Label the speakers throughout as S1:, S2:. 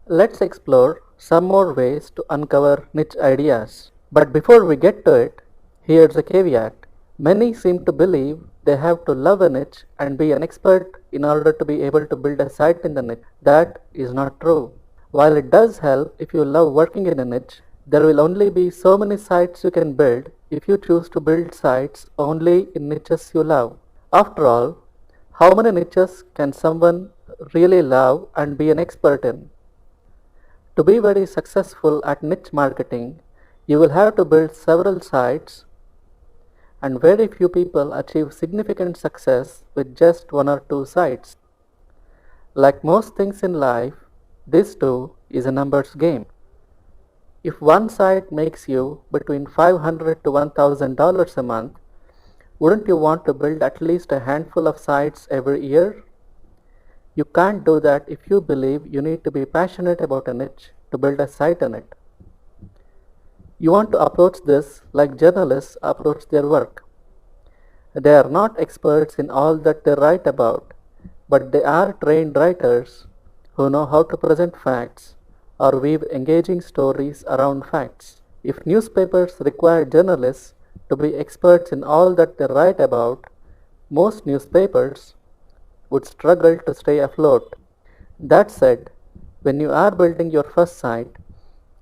S1: Let's explore some more ways to uncover niche ideas. But before we get to it, here's a caveat. Many seem to believe they have to love a niche and be an expert in order to be able to build a site in the niche. That is not true. While it does help if you love working in a niche, there will only be so many sites you can build if you choose to build sites only in niches you love. After all, how many niches can someone really love and be an expert in? To be very successful at niche marketing, you will have to build several sites, and very few people achieve significant success with just one or two sites. Like most things in life, this too is a numbers game. If one site makes you between $500 to $1,000 a month, wouldn't you want to build at least a handful of sites every year? You can't do that if you believe you need to be passionate about a niche to build a site on it. You want to approach this like journalists approach their work. They are not experts in all that they write about, but they are trained writers who know how to present facts or weave engaging stories around facts. If newspapers require journalists to be experts in all that they write about, most newspapers would struggle to stay afloat. That said, when you are building your first site,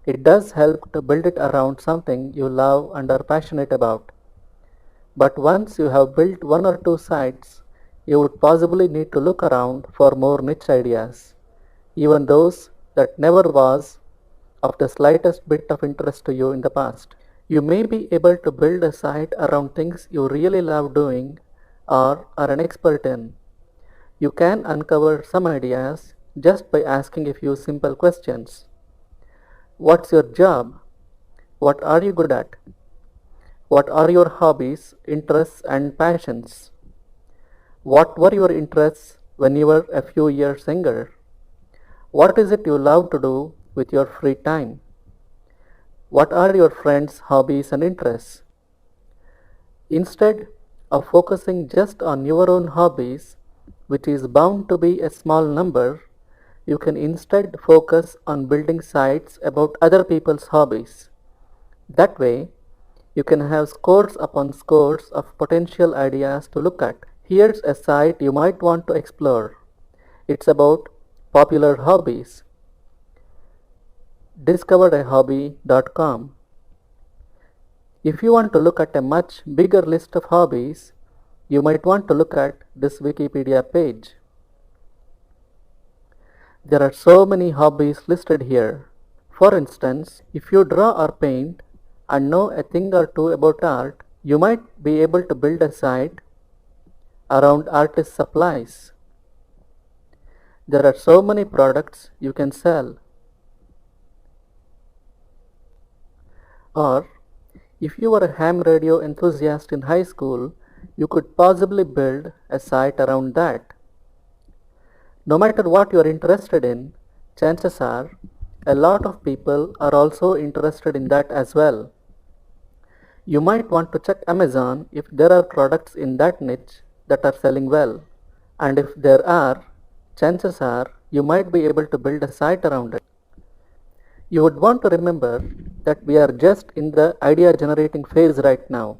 S1: it does help to build it around something you love and are passionate about. But once you have built one or two sites, you would possibly need to look around for more niche ideas, even those that never was of the slightest bit of interest to you in the past. You may be able to build a site around things you really love doing or are an expert in. You can uncover some ideas just by asking a few simple questions. What's your job? What are you good at? What are your hobbies, interests, and passions? What were your interests when you were a few years younger? What is it you love to do with your free time? What are your friends' hobbies and interests? Instead of focusing just on your own hobbies, which is bound to be a small number, you can instead focus on building sites about other people's hobbies. That way, you can have scores upon scores of potential ideas to look at. Here's a site you might want to explore. It's about popular hobbies. Discoverahobby.com. If you want to look at a much bigger list of hobbies, you might want to look at this Wikipedia page. There are so many hobbies listed here. For instance, if you draw or paint and know a thing or two about art, you might be able to build a site around artist supplies. There are so many products you can sell. Or, if you were a ham radio enthusiast in high school, you could possibly build a site around that. No matter what you are interested in, chances are a lot of people are also interested in that as well. You might want to check Amazon if there are products in that niche that are selling well. And if there are, chances are you might be able to build a site around it. You would want to remember that we are just in the idea generating phase right now.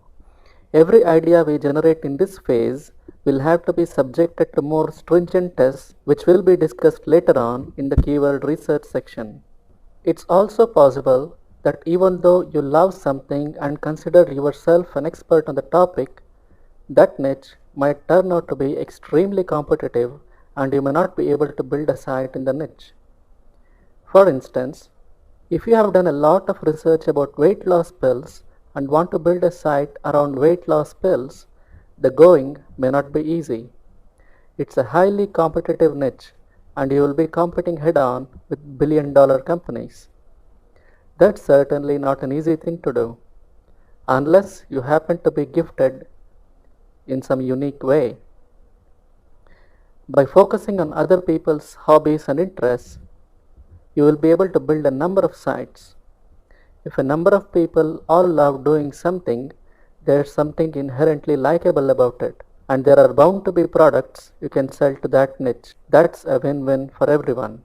S1: Every idea we generate in this phase will have to be subjected to more stringent tests, which will be discussed later on in the keyword research section. It's also possible that even though you love something and consider yourself an expert on the topic, that niche might turn out to be extremely competitive and you may not be able to build a site in the niche. For instance, if you have done a lot of research about weight loss pills and want to build a site around weight loss pills, the going may not be easy. It's a highly competitive niche and you will be competing head-on with billion-dollar companies. That's certainly not an easy thing to do, unless you happen to be gifted in some unique way. By focusing on other people's hobbies and interests, you will be able to build a number of sites. If a number of people all love doing something, there's something inherently likable about it, and there are bound to be products you can sell to that niche. That's a win-win for everyone.